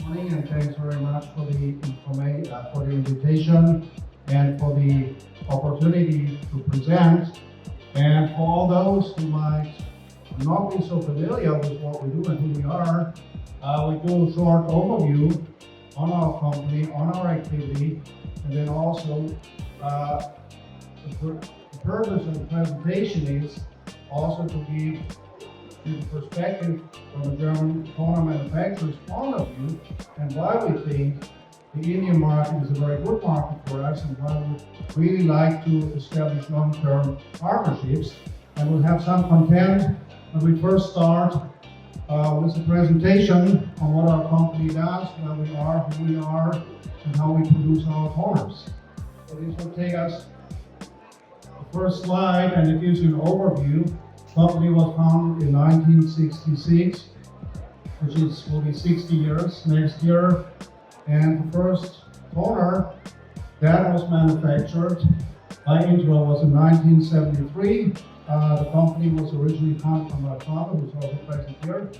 morning, and thanks very much for the invitation and for the opportunity to present. And for all those who might not be so familiar with what we do and who we are, we do a short overview on our company, on our activity, and then also the purpose of the presentation is also to give the perspective from the German toner manufacturer's point of view and why we think the Indian market is a very good market for us and why we really like to establish long-term partnerships. And we'll have some content when we first start with a presentation on what our company does, where we are, who we are, and how we produce our toners. So this will take us the first slide, and it gives you an overview. The company was founded in 1966, which will be 60 years next year. And the first toner that was manufactured by Integral was in 1973. The company was originally founded by my father, who's also present here.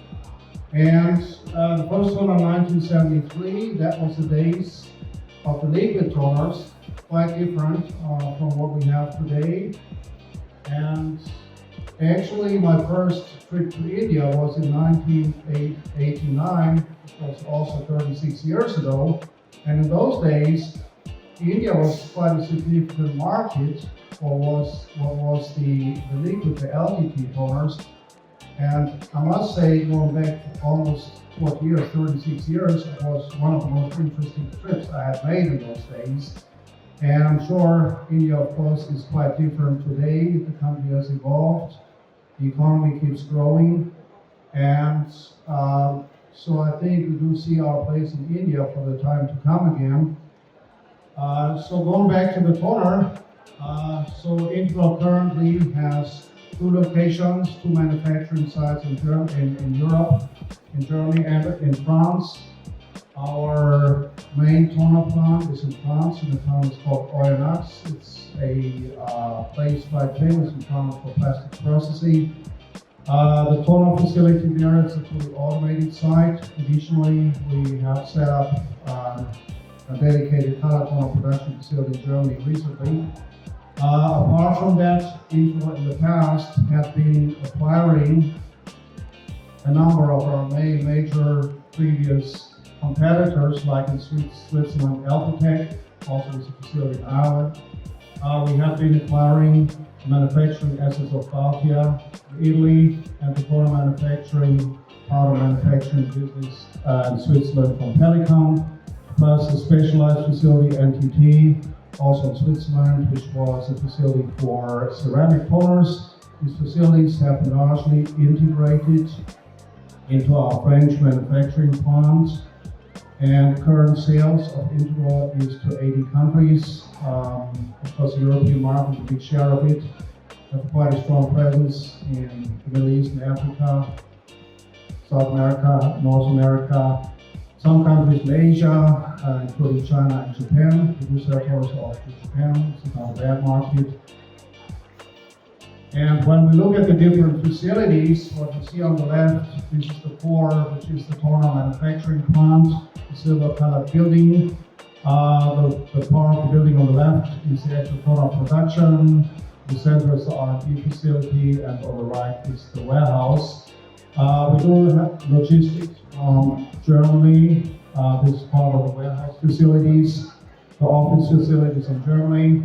And the first toner in 1973, that was the days of the liquid toners, quite different from what we have today. And actually, my first trip to India was in 1989, which was also 36 years ago. And in those days, India was quite a significant market for what was the liquid, the LDT toners. And I must say, going back almost 40 years, 36 years, it was one of the most interesting trips I had made in those days. And I'm sure India, of course, is quite different today. The country has evolved. The economy keeps growing. And so I think we do see our place in India for the time to come again. So going back to the toner, so Integral currently has 2 locations, 2 manufacturing sites in Europe, in Germany and in France. Our main toner plant is in France, and the town is called Oyonnax. It's a place quite famous in France for plastic processing. The toner facility there is a fully automated site. Additionally, we have set up a dedicated color toner production facility in Germany recently. Apart from that, Integral in the past has been acquiring a number of our major previous competitors, like in Switzerland, Alphatec, also with a facility in Ireland. We have been acquiring manufacturing assets of Baltia, Italy, and the toner manufacturing, powder manufacturing business in Switzerland from Pelican, plus a specialized facility, NTT, also in Switzerland, which was a facility for ceramic toners. These facilities have been largely integrated into our French manufacturing plant, and current sales of Integral is to 80 countries. Of course, the European market is a big share of it. We have quite a strong presence in the Middle East and Africa, South America, North America, some countries in Asia, including China and Japan. We do sell toners also to Japan. It's not a bad market. And when we look at the different facilities, what you see on the left, this is the core, which is the toner manufacturing plant, the silver-colored building. The part of the building on the left is the actual toner production. The center is the R&D facility, and on the right is the warehouse. We do have logistics from Germany. This is part of the warehouse facilities, the office facilities in Germany.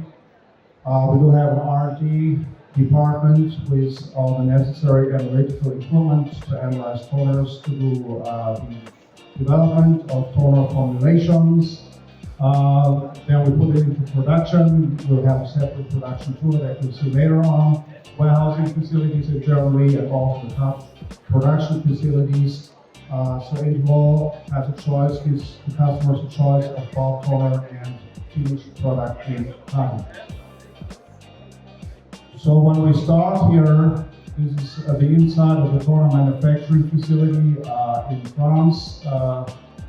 We do have an R&D department with all the necessary analytical equipment to analyze toners, to do the development of toner formulations. Then we put it into production. We'll have a separate production tool that you'll see later on. Warehousing facilities in Germany and also the top production facilities. So Integral has a choice, gives the customers a choice of bulk toner and finished product in time. So when we start here, this is the inside of the toner manufacturing facility in France.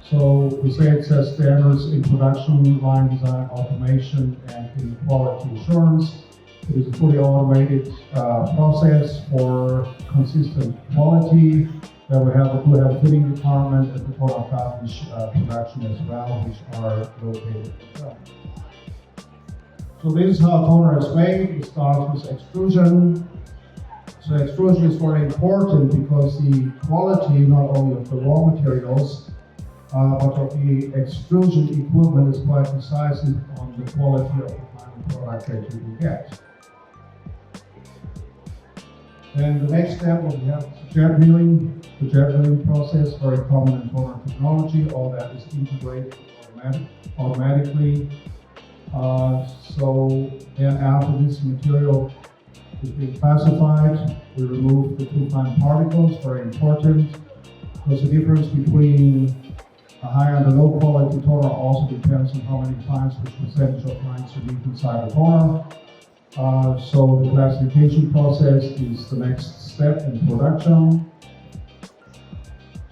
So we say it sets standards in production, line design, automation, and in quality assurance. It is a fully automated process for consistent quality. Then we have a fitting department and the toner cartridge production as well, which are located as well. So this is how toner is made. It starts with extrusion. So extrusion is very important because the quality not only of the raw materials, but of the extrusion equipment is quite decisive on the quality of the final product that you will get. Then the next step we have jet milling. The jet milling process, very common in toner technology. All that is integrated automatically. So then after this material is being classified, we remove the too fine particles, very important. Because the difference between a high and a low quality toner also depends on how many fines, which percentage of fines you leave inside the toner. So the classification process is the next step in production.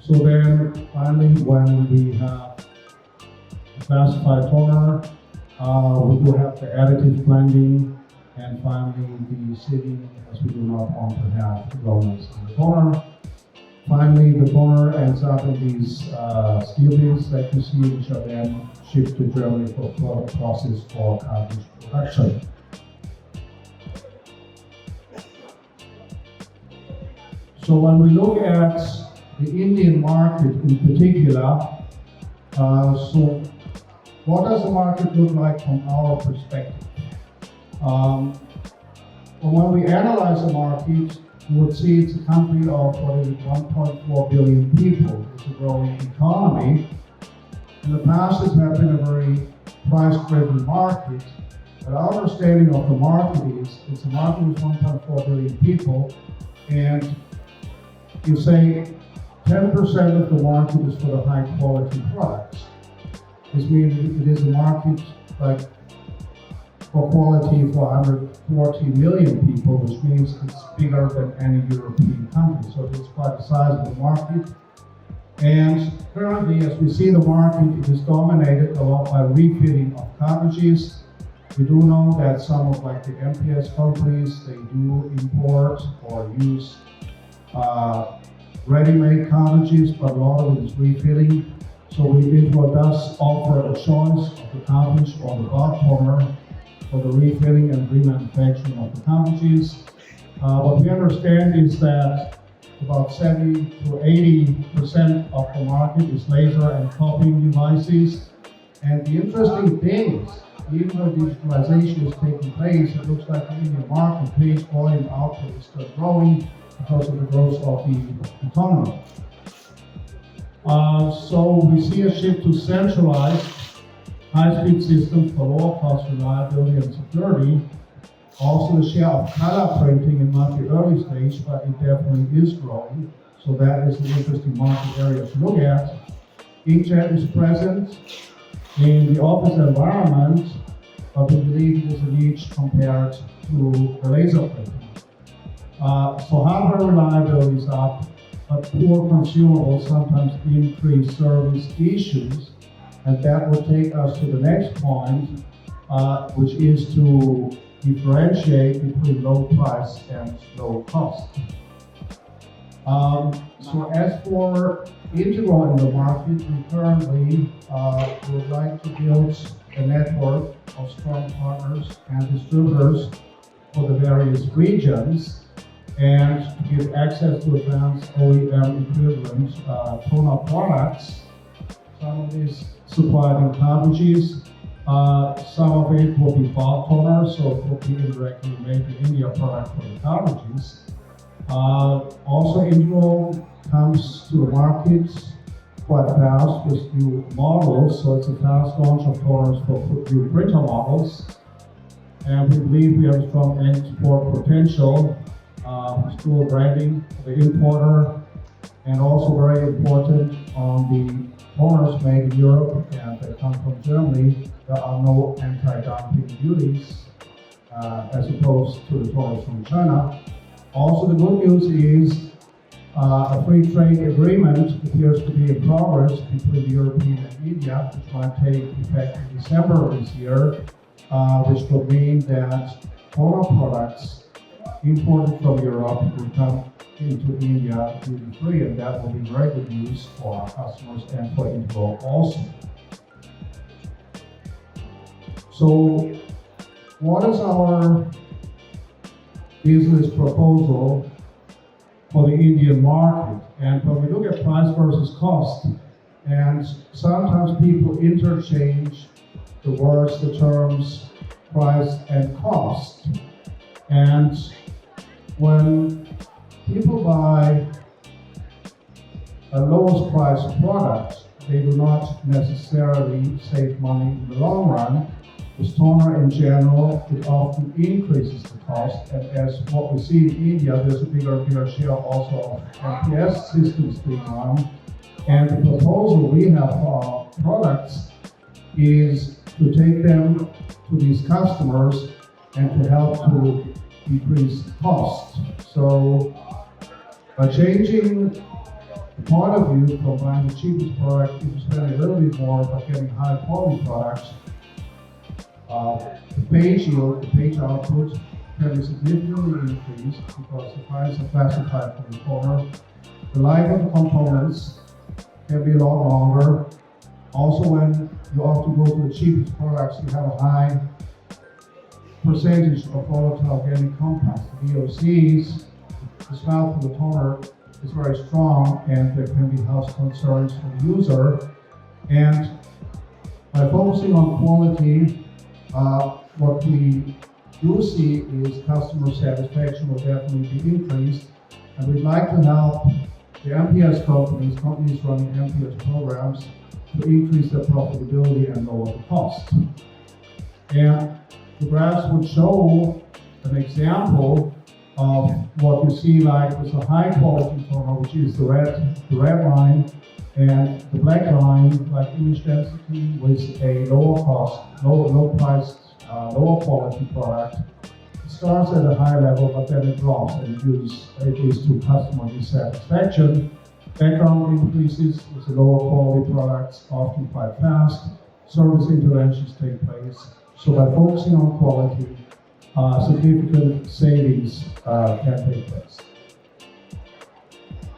So then finally, when we have a classified toner, we do have the additive blending, and finally the sealing, as we do not want to have glowiness in the toner. Finally, the toner ends up in these steel beams that you see, which are then shipped to Germany for further process for cartridge production. So when we look at the Indian market in particular, so what does the market look like from our perspective? Well, when we analyze the market, we would see it's a country of 1.4 billion people. It's a growing economy. In the past, it has been a very price-driven market, but our understanding of the market is it's a market with 1.4 billion people, and you say 10% of the market is for the high-quality products. This means it is a market like for quality for 140 million people, which means it's bigger than any European country. So it's quite a sizable market. And currently, as we see the market, it is dominated a lot by refitting of cartridges. We do know that some of like the MPS companies, they do import or use ready-made cartridges, but a lot of it is refitting. So INTEGRAL does offer a choice of the cartridge or the bar toner for the refitting and remanufacturing of the cartridges. What we understand is that about 70 to 80% of the market is laser and copying devices. And the interesting thing is, even though digitalization is taking place, it looks like the Indian market page volume output is still growing because of the growth of the economy. So we see a shift to centralized high-speed systems for lower cost reliability and security. Also, the share of color printing in not the early stage, but it definitely is growing. So that is an interesting market area to look at. Inkjet is present in the office environment, but we believe it is a niche compared to the laser printing. So hardware reliability is up, but poor consumables sometimes increase service issues, and that will take us to the next point, which is to differentiate between low price and low cost. So as for INTEGRAL in the market, we currently would like to build a network of strong partners and distributors for the various regions, and to give access to advanced OEM equivalent toner products. Some of these supplied in cartridges, some of it will be bulk toner, so it will be indirectly made in India product for the cartridges. Also, INTEGRAL comes to the market quite fast with new models, so it's a fast launch of toners for new printer models. And we believe we have a strong export potential, dual branding for the importer, and also very important on the toners made in Europe and that come from Germany. There are no anti-dumping duties as opposed to the toners from China. Also, the good news is a free trade agreement appears to be in progress between the European and India, which might take effect in December of this year, which will mean that toner products imported from Europe will come into India duty-free, and that will be very good news for our customers and for Integral also. So, what is our business proposal for the Indian market? And when we look at price versus cost, and sometimes people interchange the words, the terms price and cost. And when people buy a lowest price product, they do not necessarily save money in the long run. With toner in general, it often increases the cost, and as what we see in India, there's a bigger and bigger share also of MPS systems being run. And the proposal we have for our products is to take them to these customers and to help to decrease cost. So by changing the point of view from buying the cheapest product into spending a little bit more but getting high quality products, the page yield, the page output can be significantly increased because the files are classified from the toner. The life of the components can be a lot longer. Also, when you often go to the cheapest products, you have a high percentage of volatile organic compounds. The VOCs, the smell from the toner is very strong, and there can be health concerns for the user. And by focusing on quality, what we do see is customer satisfaction will definitely be increased, and we'd like to help the MPS companies running MPS programs to increase their profitability and lower the cost. And the graphs would show an example of what you see like with a high quality toner, which is the red line, and the black line, like image density, with a lower cost, low priced, lower quality product. It starts at a high level, but then it drops, and it leads to customer dissatisfaction. Background increases with the lower quality products, often quite fast. Service interventions take place. So by focusing on quality, significant savings can take place.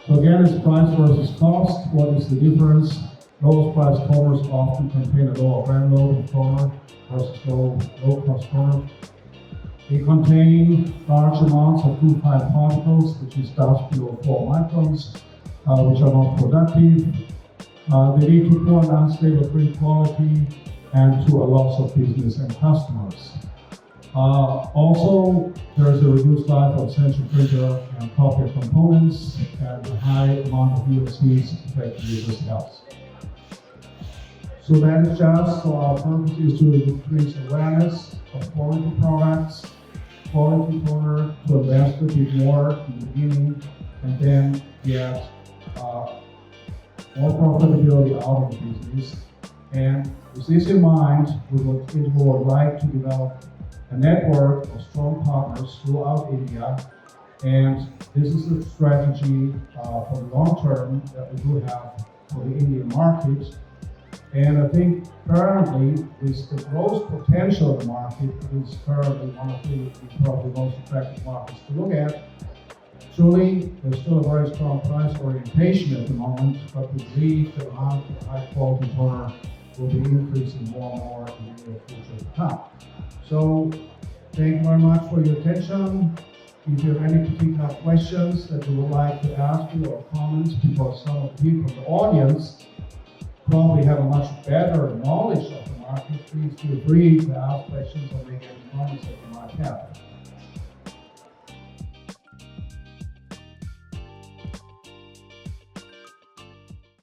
So again, it's price versus cost. What is the difference? Lowest price toners often contain a lower gram load of toner versus low cost toner. They contain large amounts of too fine particles, which is dust below 4 microns, which are not productive. They lead to poor and unstable print quality and to a loss of business and customers. Also, there is a reduced life of central printer and copier components, and a high amount of VOCs affect the user's health. So that is just, so our purpose is to increase awareness of quality products, quality toner, to invest a bit more in the beginning, and then get more profitability out of the business. And with this in mind, we would like to develop a network of strong partners throughout India, and this is a strategy for the long term that we do have for the Indian market. And I think currently, with the growth potential of the market, it is currently one of the probably most attractive markets to look at. Truly, there's still a very strong price orientation at the moment, but we believe the amount of high quality toner will be increasing more and more in the near future to come. So, thank you very much for your attention. If you have any particular questions that you would like to ask me or comments, because some of the people in the audience probably have a much better knowledge of the market, please feel free to ask questions or make any comments that you might have.